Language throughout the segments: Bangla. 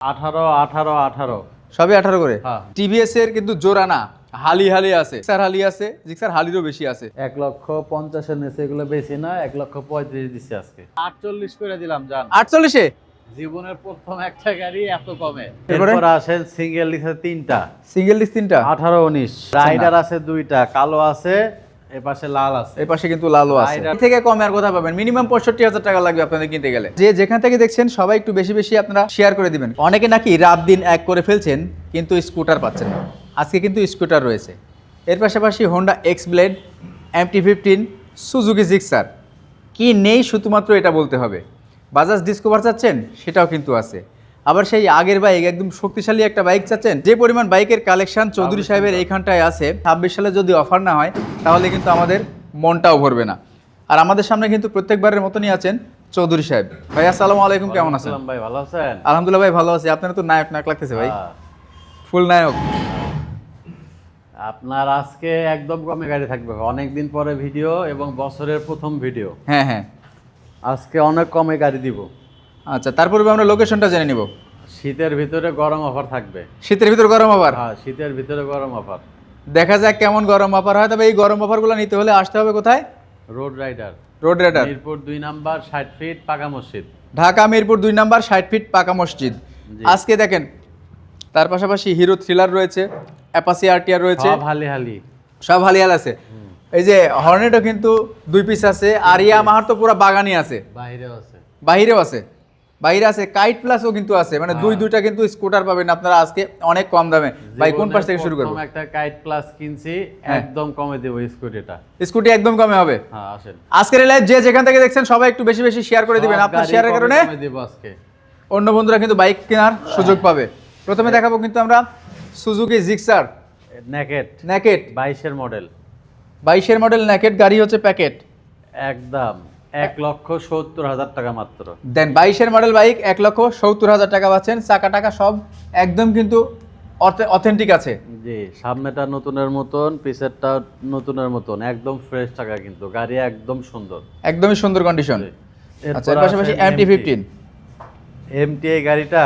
18 18 18 সবই 18 করে। হ্যাঁ। টিভিএস এর কিন্তু জোড়া না, হালি হালি আছে, জিক্সার হালি আছে, জিক্সার হালিরও বেশি আছে। 1,50,000 নিচে এগুলো বেশি না, 1,35,000 দিচ্ছি আজকে। 48 করে দিলাম জান। 48-এ জীবনের প্রথম একটা গাড়ি এত কমে। এরপরে? এরপর আসেন সিঙ্গেল দিচ্ছে 3টা, সিঙ্গেল ডিস্ক 3টা, 18 19। রাইডার আছে 2টা, কালো আছে, এই পাশে লাল আছে। এই পাশে কিন্তু লালও আছে। রাইডার। এর থেকে কমে আর কোথায় পাবেন? মিনিমাম 65,000 টাকা লাগবে আপনাদের কিনতে গেলে। যে যেখান থেকে দেখছেন সবাই একটু বেশি বেশি আপনারা শেয়ার করে দিবেন। অনেকে নাকি রাত দিন এক করে ফেলছেন কিন্তু স্কুটার পাচ্ছেন না। আজকে কিন্তু স্কুটার রয়েছে। এর পাশাপাশি Honda x blade, MT-15, Suzuki Gixxer, কি নেই শুধুমাত্র এটা বলতে হবে। বাজাজ ডিসকভার চাচ্ছেন, সেটাও কিন্তু আছে। আবার সেই আগের বাইক, একদম শক্তিশালী একটা বাইক চাচ্ছেন, যে পরিমাণ বাইকের কালেকশন চৌধুরী সাহেবের এইখানটায় আছে, 26 সালে যদি অফার না হয় তাহলে কিন্তু আমাদের মনটাও ভরবে না। আর আমাদের সামনে কিন্তু প্রত্যেকবারের মতনই আছেন চৌধুরী সাহেব। ভাই আসসালামু আলাইকুম, কেমন আছেন? ভাই ভালো আছেন? আলহামদুলিল্লাহ ভাই, ভালো আছি। আপনার তো নায়ক নায়ক লাগতেছে ভাই, হ্যাঁ। ফুল নায়ক। আপনার আজকে একদম কমে গাড়ি থাকবে, অনেকদিন পরে ভিডিও এবং বছরের প্রথম ভিডিও। হ্যাঁ হ্যাঁ, আজকে অনেক কমে গাড়ি দিব। আচ্ছা, তারপরে আমরা লোকেশনটা জেনে নিব। শীতের ভিতরে গরম অফার থাকবে। শীতের ভিতর গরম আবার? হ্যাঁ, শীতের ভিতরে গরম অফার। দেখা যাক কেমন গরম অফার হয়। তবে এই গরম অফারগুলো নিতে হলে আসতে হবে কোথায়? Road rider, road rider, Mirpur 2 number, 60 feet, পাকা মসজিদ। ঢাকা মিরপুর 2 নাম্বার, 60 ফিট, পাকা মসজিদ। জি। আজকে দেখেন তার পাশাপাশি হিরো থ্রিলার রয়েছে, অ্যাপাচি আরটিআর রয়েছে, সব হালি হালি। সব হালিয়াল আছে। এই যে হর্নেটও কিন্তু 2 পিস আছে, আর ইয়ামাহার তো পুরো বাগানি আছে, বাইরেও আছে। বাইরেও আছে, বাইরে আছে, কাইট প্লাসও কিন্তু আছে। মানে দুইটা কিন্তু স্কুটার পাবেন আপনারা আজকে অনেক কম দামে। ভাই কোন পাশ থেকে শুরু করব? প্রথম একটা কাইট প্লাস কিনছি, একদম কমে দেব স্কুটিটা। স্কুটি একদম কমে হবে। হ্যাঁ, আসেন। আজকের লাইভ যে যেখান থেকে দেখছেন সবাই একটু বেশি বেশি শেয়ার করে দিবেন। সব আপনার গাড়ি শেয়ারের কমে কারণে কমে দেব আজকে। অন্য বন্ধুরা কিন্তু বাইক কেনার সুযোগ পাবে। প্রথমে দেখাবো কিন্তু আমরা সুজুকি জিক্সার নেকেট নেকেট, 22 এর মডেল। 22-এর মডেল নেকেট গাড়ি হচ্ছে প্যাকেট। একদম 1,70,000 টাকা মাত্র। দেন 22-এর মডেল বাইক 1,70,000 টাকা পাচ্ছেন। চাকা টাকা সব একদম কিন্তু অথেন্টিক আছে। জি, সামনেটা নতুনের মতন, পিছেরটা নতুনের মতন, একদম ফ্রেশ টাকা, কিন্তু গাড়ি একদম সুন্দর, একদমই সুন্দর কন্ডিশন। আচ্ছা, এর এরপর পাশাপাশি আছে MT-15। MT এই গাড়িটা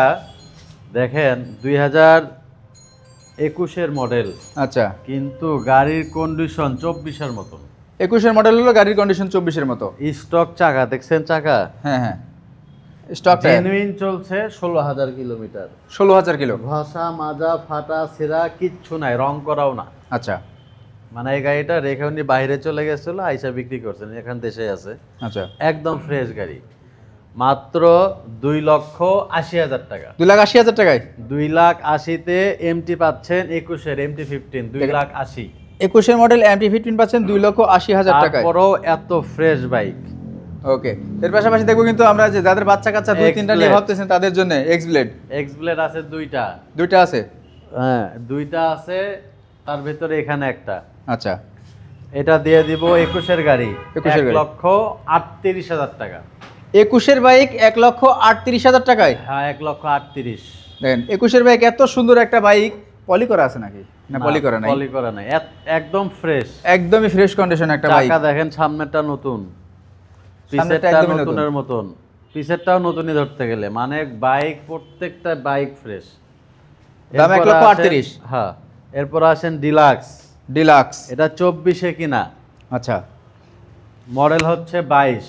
দেখেন 2021-এর মডেল, আচ্ছা, কিন্তু গাড়ির কন্ডিশন 24-এর মতন। 21-এর মডেল হলো, গাড়ির কন্ডিশন 24-এর মতো। স্টক চাকা দেখছেন, চাকা হ্যাঁ হ্যাঁ, স্টক টায়ার, জেনুইন চলছে 16,000 কিলোমিটার। 16,000 কিলো। ঘষা মাজা ফাটা ছেঁড়া কিচ্ছু নাই, রং করাও না। আচ্ছা মানে এই গাড়িটা রেখে উনি বাইরে চলে গেছিল, আইসা বিক্রি করছেন, এখান দেশে আছে। আচ্ছা, একদম ফ্রেশ গাড়ি, মাত্র 2,80,000 টাকা। 2,80,000 টাকায় 2,80,000-তে এমটি পাচ্ছেন 21-এর MT-15, 2,80,000। 21-এর মডেল MT-15 পাচ্ছেন 2,80,000 টাকায়। তারপরও এত ফ্রেশ বাইক। ওকে, এর পাশাপাশি দেখবো কিন্তু আমরা যে যাদের বাচ্চা কাচ্চা 2-3টা নিয়ে X-Blade। ভাবতেছেন তাদের জন্য এক্স ব্লেড এক্স ব্লেড আছে 2টা। 2টা আছে। হ্যাঁ, 2টা আছে, তার ভেতরে এখানে একটা। আচ্ছা, এটা দিয়ে দিব 21-এর গাড়ি, 21-এর গাড়ি। 1,38,000 টাকা। 21-এর বাইক 1,38,000 টাকায়। হ্যাঁ, 1,38,000। দেখেন 21-এর বাইক, এত সুন্দর একটা বাইক। পলি করা আছে নাকি? না, পলি করা নাই, পলি করা নাই, একদম ফ্রেশ, একদমই ফ্রেশ কন্ডিশন একটা বাইক। চাকা দেখেন, সামনেরটা নতুন, সামনেরটা পিছেরটা একদমই নতুন। নতুনের মতন, পিছেরটাও নতুনই ধরতে গেলে, মানে বাইক প্রত্যেকটা বাইক ফ্রেশ। দাম 1,38,000। হ্যাঁ, এরপর আসেন ডিলাক্স। ডিলাক্স, এটা 24-এ কিনা, আচ্ছা, মডেল হচ্ছে 22।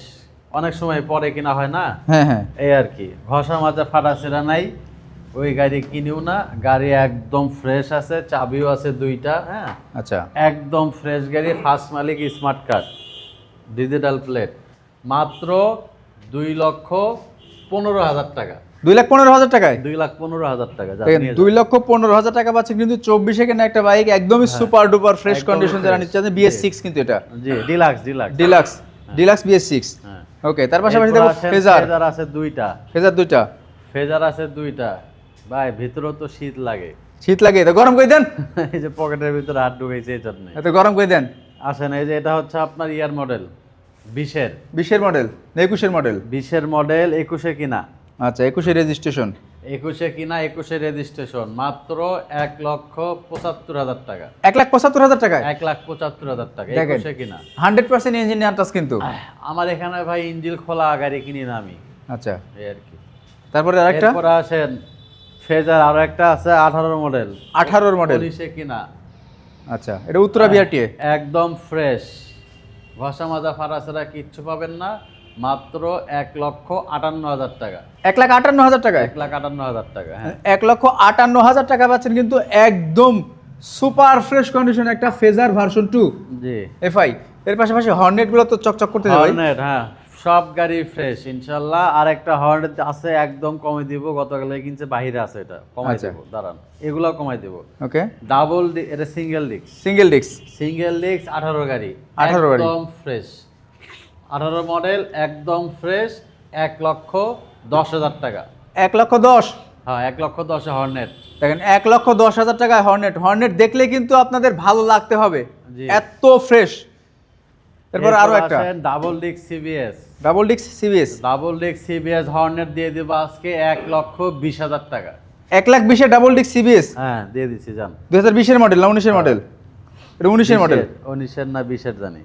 অনেক সময় পরে কিনা হয় না, হ্যাঁ হ্যাঁ, এই আর কি। ঘষা মাজা ফাটা ছেঁড়া নাই, ওই গাড়ি কিনিও না। গাড়ি একদম ফ্রেশ আছে, চাবিও আছে 2টা। হ্যাঁ, আচ্ছা, একদম ফ্রেশ গাড়ি, ফার্স্ট মালিক, স্মার্ট কার্ড, ডিজিটাল প্লেট। মাত্র 2,15,000 টাকা। 2,15,000 টাকায় 2,15,000 টাকা। যা দেখেন, নিয়ে যান। 2,15,000 টাকা পাচ্ছেন কিন্তু 24-এ কেনা একটা বাইক, একদমই সুপার ডুপার ফ্রেশ একদমই কন্ডিশন। যারা fresh। নিচ্ছে BS6 কিন্তু এটা জি, deluxe deluxe deluxe, deluxe BS6। হ্যাঁ। ওকে, তার পাশাপাশি এরপর দেখো আসেন ফেজার, ফেজার আছে 2টা। ফেজার 2টা। ফেজার আছে 2টা। ভাই, ভিতরেও তো শীত লাগে। শীত লাগে তো গরম করে দেন। এই যে পকেটের ভিতরে হাত ঢুকাইছে, এই জন্য। এত গরম করে দেন। আসেন, এই যে এটা হচ্ছে আপনার ইয়ার মডেল, 20-এর। 20-এর মডেল না 21-এর মডেল? 20-এর মডেল, 21-এ কিনা। আচ্ছা, 21-এর রেজিস্ট্রেশন। 21-এ কিনা, 21-এর রেজিস্ট্রেশন, মাত্র 1,75,000 টাকা। 1,75,000 টাকায় 1,75,000 টাকা, দেখেন। 21-এ কিনা। 100% ইঞ্জিন আনটাস কিন্তু। আমার এখানে ভাই ইঞ্জিল খোলা গাড়ি কিনি না আমি, আচ্ছা, এই আর কি। তারপরে আরেকটা এরপর আসেন ফেজার আরো একটা আছে 18 মডেল, 18 মডেল, 19 কিনা। আচ্ছা, এটা উত্তরা বিআরটিএ, একদম ফ্রেশ, ঘষা মাজা ফাড়াছাড়া কিচ্ছু পাবেন না, মাত্র 1,58,000 টাকা। 1,58,000 টাকায়, 1,58,000 টাকা। হ্যাঁ 1,58,000 টাকা পাচ্ছেন কিন্তু একদম সুপার ফ্রেশ কন্ডিশন একটা ফেজার ভার্সন 2 জি। এফআই। এর পাশাপাশি হর্নেট গুলো তো চকচক করতে যাবে। হর্নেট, হ্যাঁ সব গাড়ি ফ্রেশ ইনশাল্লাহ। আর একটা হর্নেট আছে একদম কমে দিব, গতকালে কিনছে, বাহিরে আছে, এটা কমাই আচ্ছা। দেবো, দাঁড়ান, এগুলো কমাই দেবো। ওকে, ডাবল, এটা single disc, single disc, single disc 18 গাড়ি, 18 গাড়ি। একদম ফ্রেশ, 18 মডেল, একদম ফ্রেশ, 1,10,000 টাকা। 1,10,000, হ্যাঁ 1,10,000 হর্নেট। দেখেন 1,10,000 টাকায় হর্নেট। হর্নেট দেখলে কিন্তু আপনাদের ভালো লাগতে হবে, জি। এত ফ্রেশ। এরপর আরো একটা double disc CBS, double disc CBS, double disc CBS Hornet দিয়ে দেবো আজকে 1,20,000 টাকা। 1,20,000 ডাবল ডিস্ক সিবিএস, হ্যাঁ দিয়ে দিচ্ছি, যান। 2020 মডেল না 19 মডেল? এটা 19 মডেল, 19 না 20 জানি,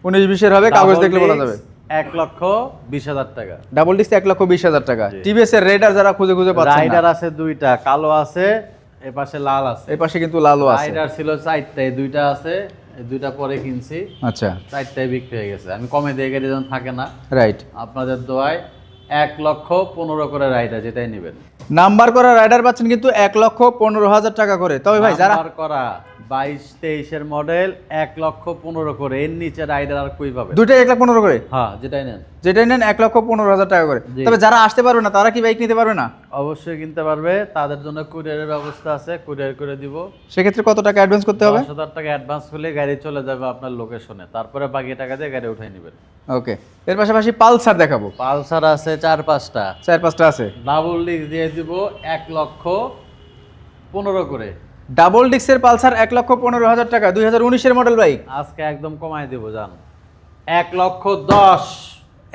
19-20 হবে, কাগজ দেখলে বলা যাবে। 1,20,000 টাকা ডাবল ডিস্ক 1,20,000 টাকা। জি। টিভিএস এর রেডার যারা খুঁজে খুঁজে পাচ্ছেন রাইডার না, আছে দুইটা, কালো আছে, এ পাশে লাল আছে। এই পাশে কিন্তু লালও আছে। রাইডার ছিল 4টায়, দুইটা আছে, এই দুইটা পরে কিনছি, আচ্ছা, 4টায় বিক্রি হয়ে গেছে। আমি কমে দিয়ে গাড়ি যখন থাকে না, রাইট। আপনাদের দোয়ায় 1,15,000 করে রাইডার, যেটাই নেবেন। নাম্বার করা রাইডার পাচ্ছেন কিন্তু 1,15,000 টাকা করে। তবে ভাই যারা নাম্বার করা 22-23 এর মডেল 1,15,000 করে, এর নিচে রাইডার আর কই পাবে? দুইটাই 1,15,000 করে, হ্যাঁ যেটাই নেন, যেটাই নেন 1,15,000 টাকা করে। জি। তবে যারা আসতে পারবে না তারা কি বাইক নিতে পারবে না? অবশ্যই কিনতে পারবে, তাদের জন্য কুরিয়ারের ব্যবস্থা আছে, কুরিয়ার করে দিব। সেক্ষেত্রে কত টাকা অ্যাডভান্স করতে হবে? 10,000 টাকা অ্যাডভান্স করলে গাড়ি চলে যাবে আপনার লোকেশনে, তারপরে বাকি টাকা দিয়ে গাড়ি উঠাই নেবেন। ওকে, এর পাশাপাশি পালসার দেখাবো, পালসার আছে 4-5টা, 4-5টা আছে। ডাবল ডিস্ক দিয়ে দিব 1,15,000 করে। ডাবল ডিস্কের পালসার 1,15,000 টাকা, 2019 এর মডেল বাইক। আজকে একদম কমাই দেব, জান, 1,10,000,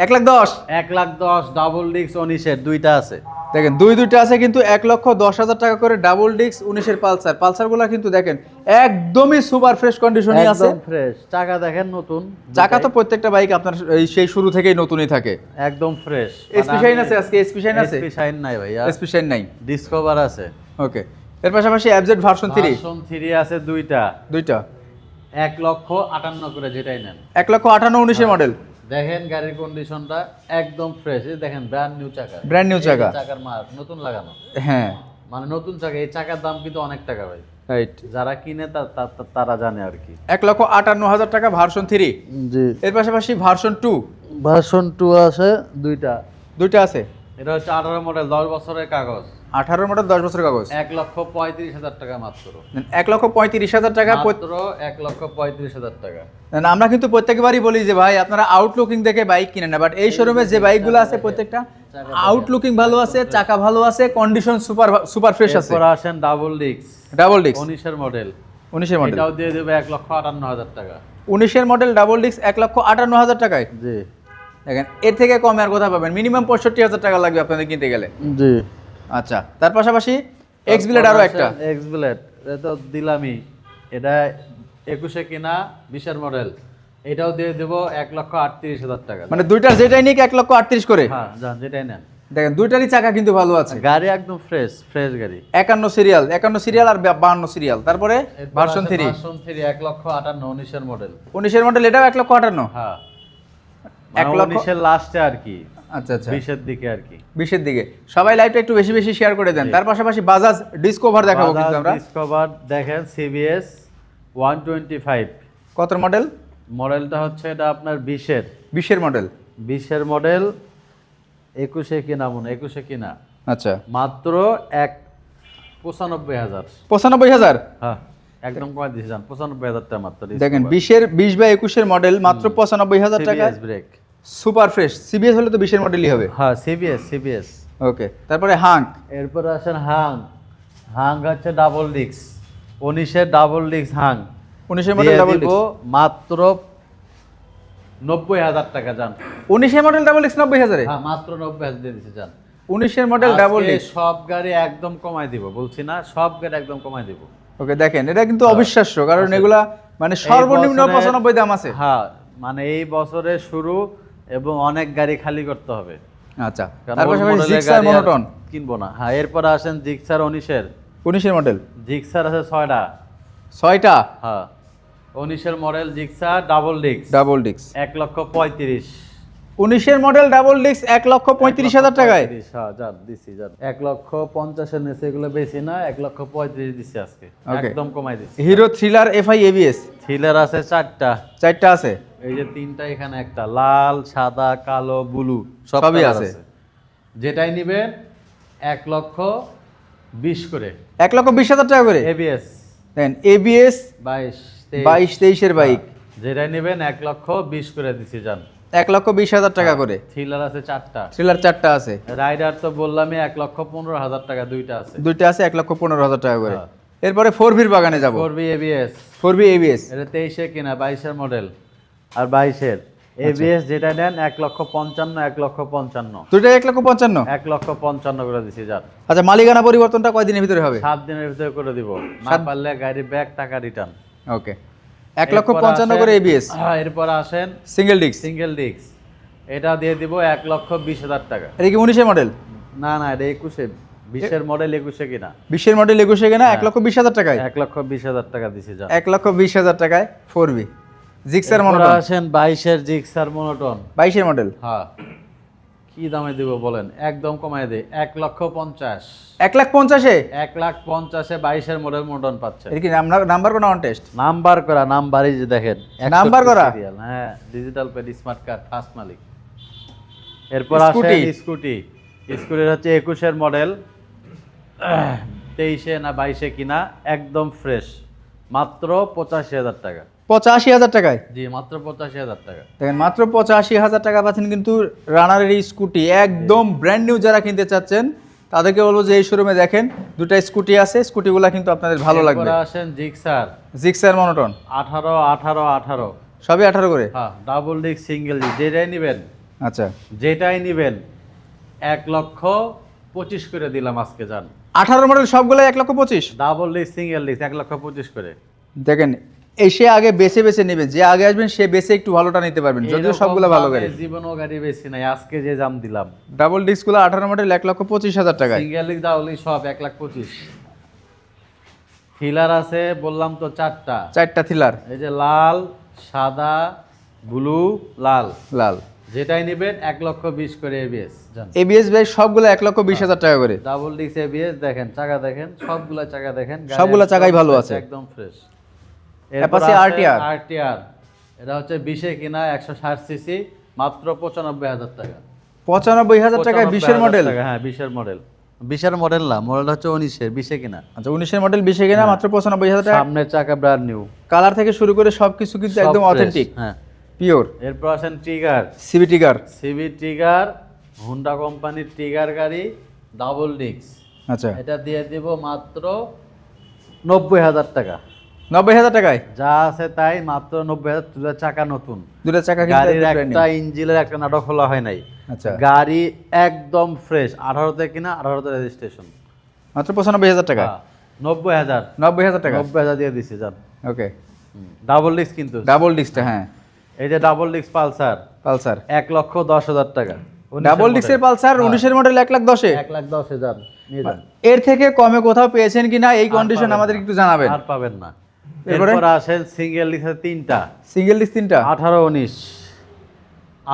1,10,000, 1,10,000 ডাবল ডিস্ক 19-এর দুইটা আছে। দেখেন দুইটা আছে কিন্তু 1,10,000 টাকা করে ডাবল ডিস্ক 19-এর পালসার। পালসারগুলো কিন্তু দেখেন একদমই সুপার ফ্রেশ কন্ডিশনে আছে, একদম ফ্রেশ, চাকা দেখেন নতুন, চাকা তো প্রত্যেকটা বাইক আপনার সেই শুরু থেকেই নতুনই থাকে। একদম ফ্রেশ। এসপি শাইন আছে আজকে, এসপি শাইন আছে? এসপি শাইন নাই ভাইয়া, এসপি শাইন নাই, ডিসকভার আছে। ওকে। এর পাশাপাশি এফজেড ভার্সন 3, ভার্সন 3 আছে দুইটা, 1,58,000 করে, যেটাই নেন। 1,58,000 19-এর মডেল। দেখেন গাড়ির কন্ডিশনটা একদম ফ্রেশ, এই দেখেন ব্র্যান্ড নিউ চাকা, ব্র্যান্ড নিউ চাকা, চাকার মার্ক নতুন লাগানো, হ্যাঁ মানে নতুন চাকা। এই চাকার দাম কিন্তু অনেক টাকা ভাই, রাইট। যারা কিনে তারা জানে আর কি। 1,58,000 টাকা ভার্সন 3। জি। এর পাশাপাশি ভার্সন 2, ভার্সন 2 আছে দুইটা আছে। এটা হচ্ছে 18 মডেল, 10 বছরের কাগজ, 18 মডেল, 10 বছরের কাগজ, 1,35,000 টাকা মাত্র। 1,35,000 টাকা। মাত্র 1,35,000 টাকা। আমরা কিন্তু প্রত্যেকবারই বলি যে ভাই আপনারা আউটলুকিং দেখে বাইক কিনেন না, বাট এই শোরুমে যে বাইকগুলো আছে প্রত্যেকটা আউটলুকিং ভালো আছে, চাকা ভালো আছে, কন্ডিশন সুপার ফ্রেশ আছে। এরপর আসেন ডাবল ডিস্ক, ডাবল ডিস্ক 19-এর মডেল, 19-এর মডেল, এটাও দিয়ে দেবে 1,58,000 টাকা। 19-এর মডেল ডাবল ডিস্ক 1,58,000 টাকায়। জি দেখেন এর থেকে কমে আর কোথায় পাবেন? মিনিমাম 65,000 টাকা লাগবে আপনাদের কিনতে গেলে। জি। আচ্ছা, তার পাশাপাশি এক্স ব্লেড আরো একটা, এক্স ব্লেড, এটা তো দিলামই, এটা 21-এ কিনা 20-এর মডেল, এটাও দিয়ে দেবো 1,38,000 টাকা। মানে দুইটার যেটাই নিক 1,38,000 করে। হ্যাঁ যান, যেটাই নেন। দেখেন দুইটারই চাকা কিন্তু ভালো আছে, গাড়ি একদম ফ্রেশ গাড়ি। 51 সিরিয়াল আর 52 সিরিয়াল। তারপরে ভার্সন 3, ভার্সন 3 1,58,000, 19-এর মডেল। 19-এর মডেল, এটাও 1,58,000। হ্যাঁ 1 লক্ষ 19-এর লাস্টে আর কি, আচ্ছা আচ্ছা, 20-এর দিকে আর কি, 20-এর দিকে। সবাই লাইভটা একটু বেশি বেশি শেয়ার করে দেন। তার পাশাপাশি বাজাজ ডিসকভার দেখাবো কিন্তু আমরা। ডিসকভার দেখেন, সিবিএস 125 কত মডেল? মডেলটা হচ্ছে এটা আপনার 20-এর 20-এর মডেল, 20-এর মডেল, 21-এ কিনা, 21-এ কিনা, আচ্ছা, মাত্র 95,000। 95,000, হ্যাঁ একদম কমাই দিয়েছি, জান, 95,000 টাকা মাত্র। দেখেন 20-20/21-এর মডেল মাত্র 95,000 টাকা, CBS brake, super fresh. CBS হলে তো 20-এর মডেলই হবে। হ্যাঁ সিবিএস। ওকে, তারপরে হাঙ্ক, এরপর আসেন হাং হচ্ছে ডাবল ডিস্ক, 19-এর ডাবল ডিস্ক হাং, 19-এর মডেল ডাবল ডিস্ক, মাত্র 90,000 টাকা। জান 19-এর মডেল ডাবল ডিস্ক 90,000-এ, হ্যাঁ মাত্র 90,000 দিয়ে দিচ্ছি। জান 19-এর মডেল ডাবল ডিস্ক, সব গাড়ি একদম কমাই দিব, বলছি না, সব গাড়ি একদম কমাই দিব। ওকে, দেখেন এটা কিন্তু অবিশ্বাস্য, কারণ এগুলা মানে সর্বনিম্ন 95 দাম আছে। হ্যাঁ মানে এই বছরের শুরু এবং অনেক গাড়ি খালি করতে হবে। আচ্ছা, কারণ তার ওল্ড পাশাপাশি মডেলের জিক্সার গাড়ি আর মনোটন কিনবো না। হ্যাঁ, এরপরে আসেন জিক্সার 19-এর। 19-এর মডেল, জিক্সার আছে 6টা। 6টা হ্যাঁ, 19-এর model Gixxer double disc, double disc. 1,35,000। 19-এর মডেল ডাবল ডিস্ক 1,35,000 টাকায়। 1,35,000, হ্যাঁ, যান দিছি, যান 1,50,000-এর নিচে এগুলো বেশি না, 1,35,000 দিছি আজকে, Okay. একদম কমাই দিছি। Hero thriller FI ABS thriller আছে 4টা। 4টা আছে, এই যে 3টা, এখানে একটা লাল, সাদা, কালো, ব্লু সবই সবই আছে। আছে। যেটাই নিবেন 1,20,000 করে। 1,20,000 টাকা করে। এবিএস দেন এবিএস 22, 22-23-এর বাইক যেটাই নেবেন 1,20,000 করে দিছি, যান 1,20,000 টাকা করে। থ্রিলার আছে 4টা। থ্রিলার 4টা আছে, রাইডার তো বললামই 1,15,000 টাকা, দুইটা আছে। দুইটা আছে 1,15,000 টাকা করে। হ্যাঁ। এরপরে 4ভির বাগানে যাব। 4V এবিএস, 4ভি এবিএস এটা 23-এ কিনা, 22-এর মডেল আর 22-এর এবিএস যেটা নেন 1,55,000, 1,55,000, দুইটা 1,55,000। 1,55,000 করে দিছি, যান আচ্ছা, মালিকানা পরিবর্তনটা কয়দিনের ভিতরে হবে? 7 দিনের ভিতরে করে দিব, না পারলে গাড়ি ব্যাক, টাকা রিটার্ন। ওকে, 1,55,000 করে এবিএস, হ্যাঁ, এরপর আসেন সিঙ্গেল ডিস্ক। সিঙ্গেল ডিস্ক, এটা দিয়ে দিব 1,20,000 টাকা। এটা কি 19-এর মডেল? না না, এটা 21-এ, 20-এর মডেল 21-এ কিনা, 20-এর মডেল 21-এ কিনা, হ্যাঁ। 1,20,000 টাকায়। 1,20,000 টাকা দিছি, যান 1,20,000 টাকায় 4ভি জিক্সার এরপর মনোটন। আসেন 22-এর জিক্সার মনোটন। 22-এর মডেল হ্যাঁ, কি দামে দিব বলেন, একদম কমায় দেই, 1,50,000। 1,50,000-এ। 1,50,000-এ 22-এর মডেল মডার্ন পাচ্ছে। এটা কি নাম্বার কোন অন টেস্ট? নাম্বার করা, নাম্বারই যে দেখেন, 61 নাম্বার করা? serial, হ্যাঁ, ডিজিটাল পেড, স্মার্ট কার্ড, ফার্স্ট মালিক। এরপর স্কুটি? আসেন স্কুটি। স্কুটির হচ্ছে 21-এর মডেল, 23-এ না 22-এ কিনা, একদম ফ্রেশ, মাত্র 85,000 টাকা। 85,000 টাকায়। জি, মাত্র 85,000 টাকা। দেখেন, মাত্র 85,000 টাকা পাচ্ছেন কিন্তু রানারের এই স্কুটি, একদম ব্র্যান্ড নিউ। যারা কিনতে চাচ্ছেন তাদেরকে বলবো যে এই শোরুমে দেখেন, দুটো স্কুটি আছে, স্কুটিগুলো কিন্তু আপনাদের ভালো লাগবে। এরপর আসেন জিক্সার, জিক্সার মনোটন 18, 18, 18, সবই 18 করে। হ্যাঁ, ডাবল ডিস্ক, সিঙ্গেল ডিস্ক, যেটাই নিবেন, আচ্ছা, যেটাই নিবেন 1,25,000 করে দিলাম আজকে, যান 18 মডেল সবগুলো 1,25,000। ডাবল ডিস্ক, সিঙ্গেল ডিস্ক 1,25,000 করে। দেখেন, এসে আগে বেছে বেছে নেবে, যে আগে আসবেন সে বেছে একটু ভালোটা নিতে পারবেন, যদিও এরকম সবগুলো ভালো দামে গাড়ি। জীবনও গাড়ি বেশি নাই, আজকে যে দাম দিলাম। ডাবল ডিস্কগুলো 18 মডেল 1,25,000 টাকায়। সিঙ্গেল ডিস্ক ডাবল ডিস্ক সব 1,25,000। ফিলার আছে বললাম তো 4টা। 4টা থ্রিলার, এই যে লাল, সাদা, ব্লু, লাল, লাল। যেটাই নিবেন 1,20,000 করে এবিএস, জান এবিএস ভাই সবগুলো 1,20,000 টাকা করে। ডাবল ডিস্ক এবিএস, দেখেন চাকা, দেখেন সবগুলা চাকা, দেখেন গাড়ি সবগুলা একদম চাকাই ভালো fresh, আছে। একদম ফ্রেশ। Apache RTR। আরটিআর, এটা হচ্ছে 20-এ কিনা, 160 সিসি, মাত্র 95,000 টাকা। 95,000 টাকায় 20-এর 95,000 মডেল। টাকা, হ্যাঁ, 20-এর মডেল। 20-এর মডেল না, মডেলটা হচ্ছে 19-এর, 20-এ কিনা। আচ্ছা, 19-এর মডেল 20-এ কিনা, মাত্র 95,000 টাকা। সামনের চাকা ব্র্যান্ড নিউ, কালার থেকে শুরু করে সবকিছু কিন্তু একদম অথেন্টিক, হ্যাঁ। পিওর। এরপর আসেন trigger, CB trigger. CB trigger, Honda কোম্পানির ট্রিগার গাড়ি, ডাবল ডিস্ক। আচ্ছা, এটা দিয়ে দিব মাত্র 90,000 টাকা। 90,000 টাকায় যা আছে তাই, মাত্র 90,000। দুটা চাকা নতুন, দুটো চাকা কিন্তু গাড়ির একদম brand একটা new। ইঞ্জিনের একটা নাটক খোলা হয় নাই। আচ্ছা, গাড়ি একদম ফ্রেশ, 18-তে কিনা, 18-তে রেজিস্ট্রেশন, মাত্র 95,000 টাকা। 90,000। 90,000 টাকা, 90,000 দিয়ে দিছি, যান ওকে। ডাবল ডিস্ক কিন্তু। ডাবল ডিস্কটা, হ্যাঁ, এই যে ডাবল ডিস্ক পালসার, পালসার 1,10,000 টাকা। ডাবল ডিস্কের পালসার 19-এর মডেল 1,10,000। 1,10,000 নিয়ে যান। এর থেকে কমে কোথাও পেয়েছেন কিনা এই কন্ডিশন আমাদের একটু জানাবেন। আর পাবেন না। এরপরে? এরপর আসেন সিঙ্গেল ডিস্কের 3টা, সিঙ্গেল ডিস্ক 3টা, 18, 19,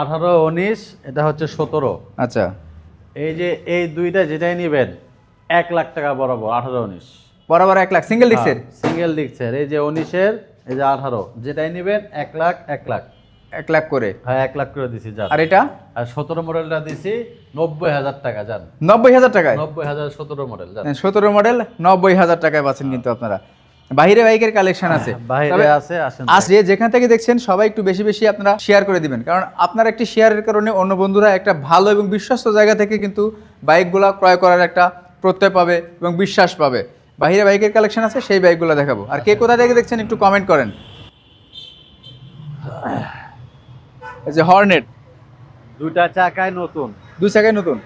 18, 19, এটা হচ্ছে 17। আচ্ছা, এই যে এই দুইটা যেটাই নেবেন 1,00,000 টাকা বরাবর, 18, 19 বরাবর 1,00,000 সিঙ্গেল ডিস্কের। সিঙ্গেল ডিস্কের। এই যে 19-এর, এই যে 18, যেটাই নেবেন 1,00,000, 1,00,000, 1,00,000 করে। হ্যাঁ, 1,00,000 করে দিছি, যান। আর এটা আর 17 মডেলটা দিছি 90,000 টাকা, যান 90,000 টাকায়। 90,000, 17 মডেল, যান। 17 মডেল 90,000 টাকায় পাচ্ছেন কিন্তু আপনারা। বাইরে বাইকের কালেকশন আছে, বাইরে তবে আছে, আসেন। আজ যেখান থেকে দেখছেন সবাই একটু বেশি বেশি আপনারা শেয়ার করে দিবেন, কারণ আপনার একটি শেয়ারের কারণে অন্য বন্ধুরা একটা ভালো এবং বিশ্বস্ত জায়গা থেকে কিন্তু বাইকগুলো ক্রয় করার একটা প্রত্যয় পাবে এবং বিশ্বাস পাবে। বাইরে বাইকের কালেকশন আছে, সেই বাইকগুলো দেখাবো। আর কে কোথা থেকে দেখছেন একটু কমেন্ট করেন। এই যে হর্নেট, দুইটা চাকায় নতুন, দুই চাকায় নতুন,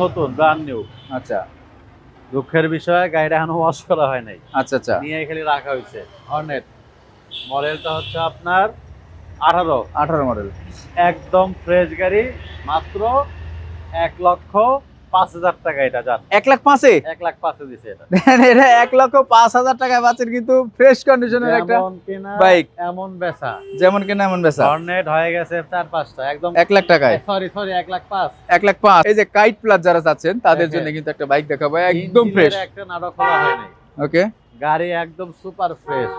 নতুন ব্র্যান্ড নিউ। আচ্ছা দুঃখের বিষয়, গাড়িটা এখনো ওয়াশ করা হয় নাই, আচ্ছা আচ্ছা, নিয়ে খালি রাখা হয়েছে। হর্নেট মডেলটা হচ্ছে আপনার 18, 18 মডেল, একদম ফ্রেশ গাড়ি, মাত্র 1,05,000 টাকা এটা যান। 1,05,000-এ 1,05,000 দিছে এটা। এটা 1,05,000 টাকায় পাচ্ছেন কিন্তু ফ্রেশ কন্ডিশনের একটা যেমন কিনা বাইক। এমন বেচা। যেমন কিনা এমন বেচা। হর্নেট হয়ে গেছে 4-5টা একদম 1,00,000 টাকায়। সরি 1,05,000। 1,05,000 এই যে কাইট প্লাস যারা চাচ্ছেন তাদের দেখেন। জন্য কিন্তু একটা বাইক দেখাবো একদম ইঞ্জিনের ফ্রেশ। একটা নাড়া খোলা হয় নাই। ওকে, গাড়ি একদম সুপার ফ্রেশ,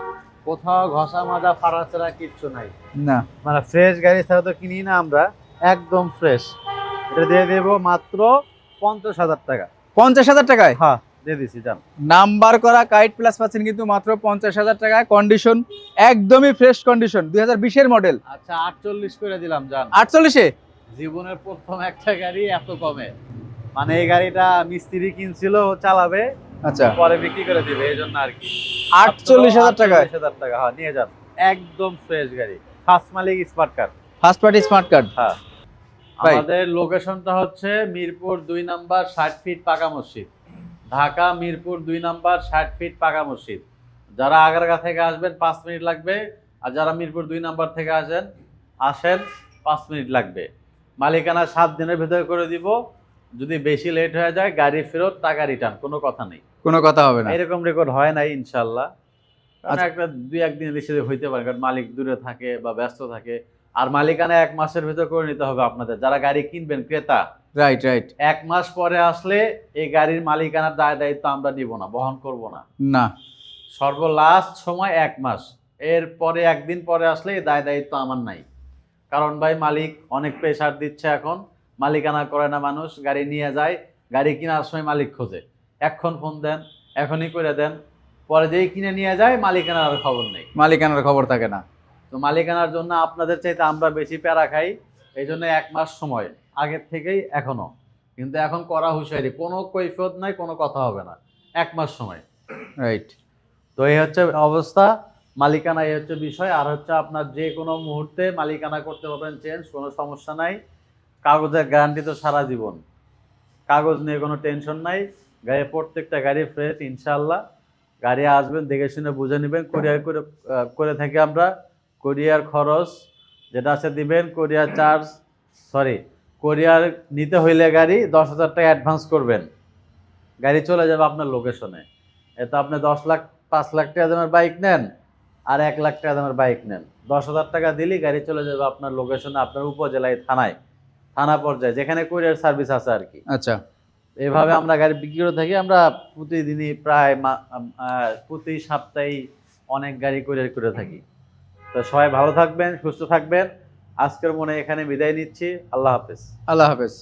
কোথাও ঘষা মাজা ফাড়াছাড়া কিচ্ছু নাই। না মানে ফ্রেশ গাড়ি ছাড়া তো কিনি না আমরা, একদম ফ্রেশ। এটা দিয়ে দেবো মাত্র 50,000 টাকা। 50,000 টাকায় হ্যাঁ দিয়ে দিছি যান। নাম্বার করা কাইট প্লাস পাচ্ছেন কিন্তু মাত্র 50,000 টাকায়। কন্ডিশন একদমই ফ্রেশ কন্ডিশন, 2020-এর মডেল। আচ্ছা 48 করে দিলাম যান। 48-এ জীবনের প্রথম একটা গাড়ি এত কমে, মানে এই গাড়িটা মিস্ত্রি কিনছিল ও চালাবে, আচ্ছা পরে বিক্রি করে দিবে এই জন্য আর কি। 48,000 টাকায় 48,000 টাকা, হ্যাঁ নিয়ে যান। একদম ফ্রেশ গাড়ি, ফার্স্ট মালিক smart card. First party smart card. হ্যাঁ ভাই। আমাদের লোকেশনটা হচ্ছে মিরপুর 2 নাম্বার 60 ফিট পাকা মসজিদ, ঢাকা মিরপুর 2 নাম্বার 60 ফিট পাকা মসজিদ। যারা আগারগা থেকে আসবেন 5 মিনিট লাগবে, আর যারা মিরপুর 2 নাম্বার থেকে আসেন 5 মিনিট লাগবে। মালিকানা 7 দিনের ভেতরে করে দিব, যদি বেশি লেট হয়ে যায় গাড়ি ফেরত, টাকা রিটার্ন, কোনো কথা নেই। কোনো কথা হবে না। এরকম রেকর্ড হয় নাই ইনশাল্লাহ, কারণ আচ্ছা। একটা 2-1 দিনের বেশি হইতে পারে, কারণ মালিক দূরে থাকে বা ব্যস্ত থাকে। আর মালিকানা 1 মাসের ভিতর করে নিতে হবে আপনাদের, যারা গাড়ি কিনবেন ক্রেতা। Right right. 1 মাস পরে আসলে এই গাড়ির মালিকানার দায় দায়িত্ব আমরা নিব না, বহন করব না। না সর্বলাস্ট সময় 1 মাস, এর পরে 1 দিন পরে আসলে এই দায় দায়িত্ব আমার নাই। কারণ ভাই মালিক অনেক প্রেশার দিচ্ছে এখন, মালিকানা করে না মানুষ, গাড়ি নিয়ে যায়, গাড়ি কেনার সময় মালিক খোঁজে, এখন ফোন দেন, এখনই করে দেন, পরে যেই কিনে নিয়ে যায় মালিকানার আর খবর নেই। মালিকানার খবর থাকে না। তো মালিকানার জন্য আপনাদের চাইতে আমরা বেশি প্যারা খাই, এই জন্য 1 মাস সময় আগের থেকেই এখনো, কিন্তু এখন করা হুঁশিয়ারি, কোনো কৈফিয়ত নাই, কোনো কথা হবে না, 1 মাস সময়। রাইট। তো এই হচ্ছে অবস্থা, মালিকানা এই হচ্ছে বিষয়। আর হচ্ছে আপনার যে কোনো মুহূর্তে মালিকানা করতে পারবেন চেঞ্জ, কোনো সমস্যা নাই। কাগজের গ্যারান্টি তো সারা জীবন, কাগজ নিয়ে কোনো টেনশন নাই। গাড়ি প্রত্যেকটা গাড়ি ফ্রেশ ইনশাল্লাহ। গাড়ি আসবেন দেখে শুনে বুঝে নেবেন। কুরিয়ার করে থাকি আমরা, কুরিয়ার খরচ যেটা আছে দিবেন, কুরিয়ার চার্জ কুরিয়ার নিতে হইলে গাড়ি 10,000 টাকা অ্যাডভান্স করবেন, গাড়ি চলে যাবে আপনার লোকেশনে। এটা আপনি 5 লাখ টাকা দামের বাইক নেন আর 1 লাখ টাকা দামের বাইক নেন, 10,000 টাকা দিলেই গাড়ি চলে যাবে আপনার লোকেশনে, আপনার উপজেলায়, থানা পর্যায়ে, যেখানে কুরিয়ার সার্ভিস আছে আর কি। আচ্ছা এভাবে আমরা গাড়ি বিক্রি করে থাকি। আমরা প্রতিদিনই প্রায় প্রতি সপ্তাহে অনেক গাড়ি কুরিয়ার করে থাকি। তো সবাই ভালো থাকবেন, সুস্থ থাকবেন। আজকের মনে এখানে বিদায় নিচ্ছি। আল্লাহ হাফেজ। আল্লাহ হাফেজ।